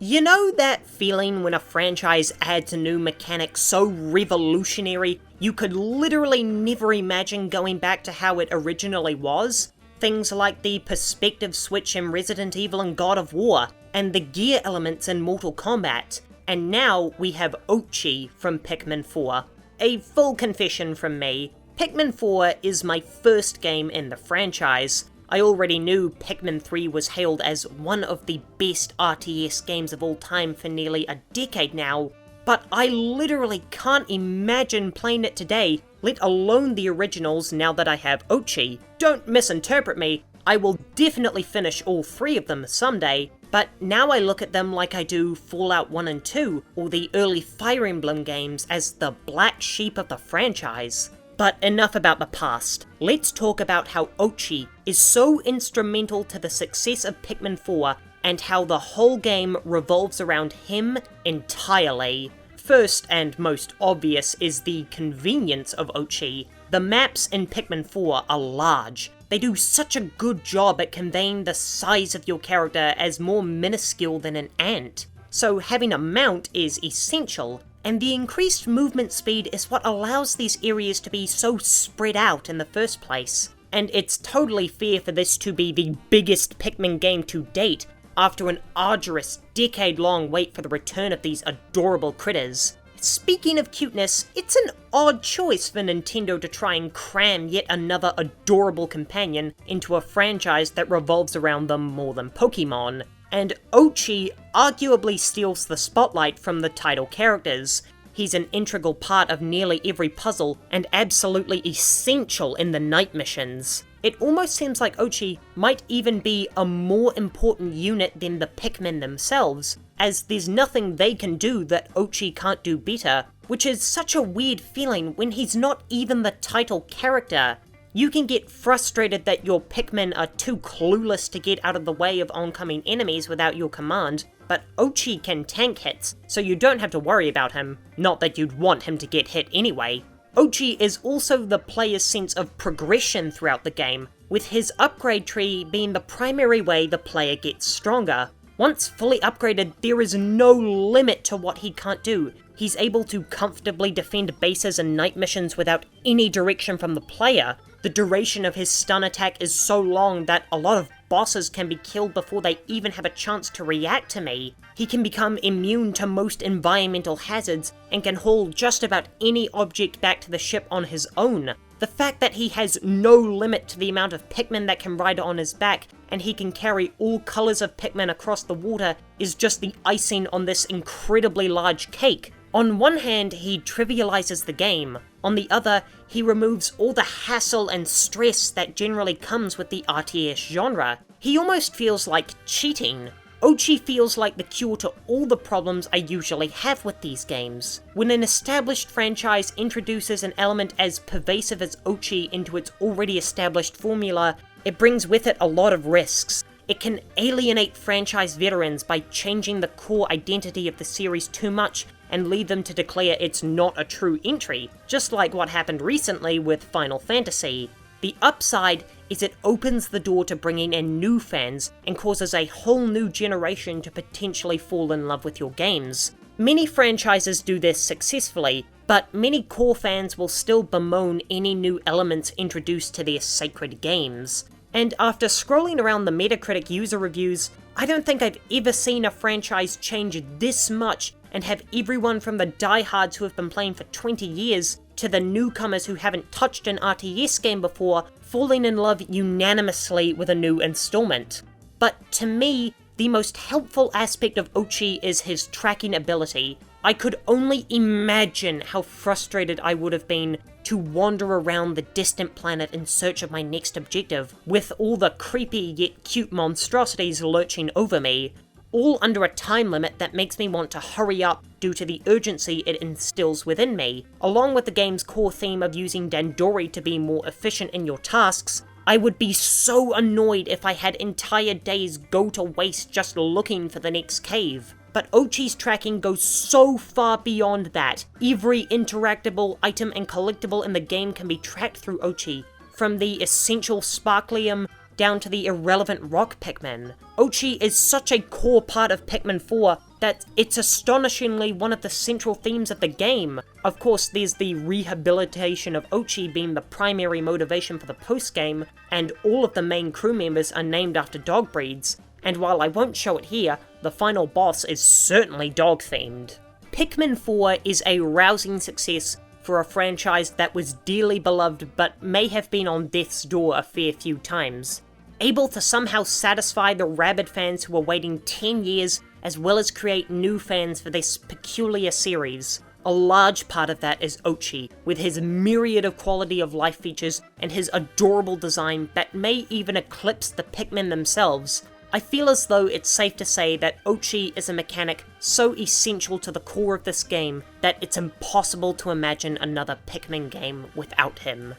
You know that feeling when a franchise adds a new mechanic so revolutionary you could literally never imagine going back to how it originally was? Things like the perspective switch in Resident Evil and God of War, and the gear elements in Mortal Kombat. And now we have Oatchi from Pikmin 4. A full confession from me, Pikmin 4 is my first game in the franchise. I already knew Pikmin 3 was hailed as one of the best RTS games of all time for nearly a decade now, but I literally can't imagine playing it today, let alone the originals now that I have Oatchi. Don't misinterpret me, I will definitely finish all three of them someday, but now I look at them like I do Fallout 1 and 2, or the early Fire Emblem games as the black sheep of the franchise. But enough about the past. Let's talk about how Oatchi is so instrumental to the success of Pikmin 4 and how the whole game revolves around him entirely. First and most obvious is the convenience of Oatchi. The maps in Pikmin 4 are large. They do such a good job at conveying the size of your character as more minuscule than an ant. So having a mount is essential. And the increased movement speed is what allows these areas to be so spread out in the first place. And it's totally fair for this to be the biggest Pikmin game to date, after an arduous, decade-long wait for the return of these adorable critters. Speaking of cuteness, it's an odd choice for Nintendo to try and cram yet another adorable companion into a franchise that revolves around them more than Pokemon. And Oatchi arguably steals the spotlight from the title characters. He's an integral part of nearly every puzzle, and absolutely essential in the night missions. It almost seems like Oatchi might even be a more important unit than the Pikmin themselves, as there's nothing they can do that Oatchi can't do better, which is such a weird feeling when he's not even the title character. You can get frustrated that your Pikmin are too clueless to get out of the way of oncoming enemies without your command, but Oatchi can tank hits, so you don't have to worry about him. Not that you'd want him to get hit anyway. Oatchi is also the player's sense of progression throughout the game, with his upgrade tree being the primary way the player gets stronger. Once fully upgraded, there is no limit to what he can't do. He's able to comfortably defend bases and night missions without any direction from the player. The duration of his stun attack is so long that a lot of bosses can be killed before they even have a chance to react to me. He can become immune to most environmental hazards and can haul just about any object back to the ship on his own. The fact that he has no limit to the amount of Pikmin that can ride on his back, and he can carry all colours of Pikmin across the water, is just the icing on this incredibly large cake. On one hand, he trivializes the game. On the other, he removes all the hassle and stress that generally comes with the RTS genre. He almost feels like cheating. Oatchi feels like the cure to all the problems I usually have with these games. When an established franchise introduces an element as pervasive as Oatchi into its already established formula, it brings with it a lot of risks. It can alienate franchise veterans by changing the core identity of the series too much and lead them to declare it's not a true entry, just like what happened recently with Final Fantasy. The upside is it opens the door to bringing in new fans and causes a whole new generation to potentially fall in love with your games. Many franchises do this successfully, but many core fans will still bemoan any new elements introduced to their sacred games. And after scrolling around the Metacritic user reviews, I don't think I've ever seen a franchise change this much and have everyone from the diehards who have been playing for 20 years to the newcomers who haven't touched an RTS game before falling in love unanimously with a new installment. But to me, the most helpful aspect of Oatchi is his tracking ability. I could only imagine how frustrated I would have been to wander around the distant planet in search of my next objective, with all the creepy yet cute monstrosities lurching over me, all under a time limit that makes me want to hurry up due to the urgency it instills within me. Along with the game's core theme of using Dandori to be more efficient in your tasks, I would be so annoyed if I had entire days go to waste just looking for the next cave. But Oatchi's tracking goes so far beyond that. Every interactable item and collectible in the game can be tracked through Oatchi, from the essential Sparklium down to the irrelevant rock Pikmin. Oatchi is such a core part of Pikmin 4 that it's astonishingly one of the central themes of the game. Of course, there's the rehabilitation of Oatchi being the primary motivation for the post-game, and all of the main crew members are named after dog breeds, and while I won't show it here, the final boss is certainly dog-themed. Pikmin 4 is a rousing success for a franchise that was dearly beloved but may have been on death's door a fair few times. Able to somehow satisfy the rabid fans who were waiting 10 years, as well as create new fans for this peculiar series. A large part of that is Oatchi, with his myriad of quality of life features and his adorable design that may even eclipse the Pikmin themselves. I feel as though it's safe to say that Oatchi is a mechanic so essential to the core of this game that it's impossible to imagine another Pikmin game without him.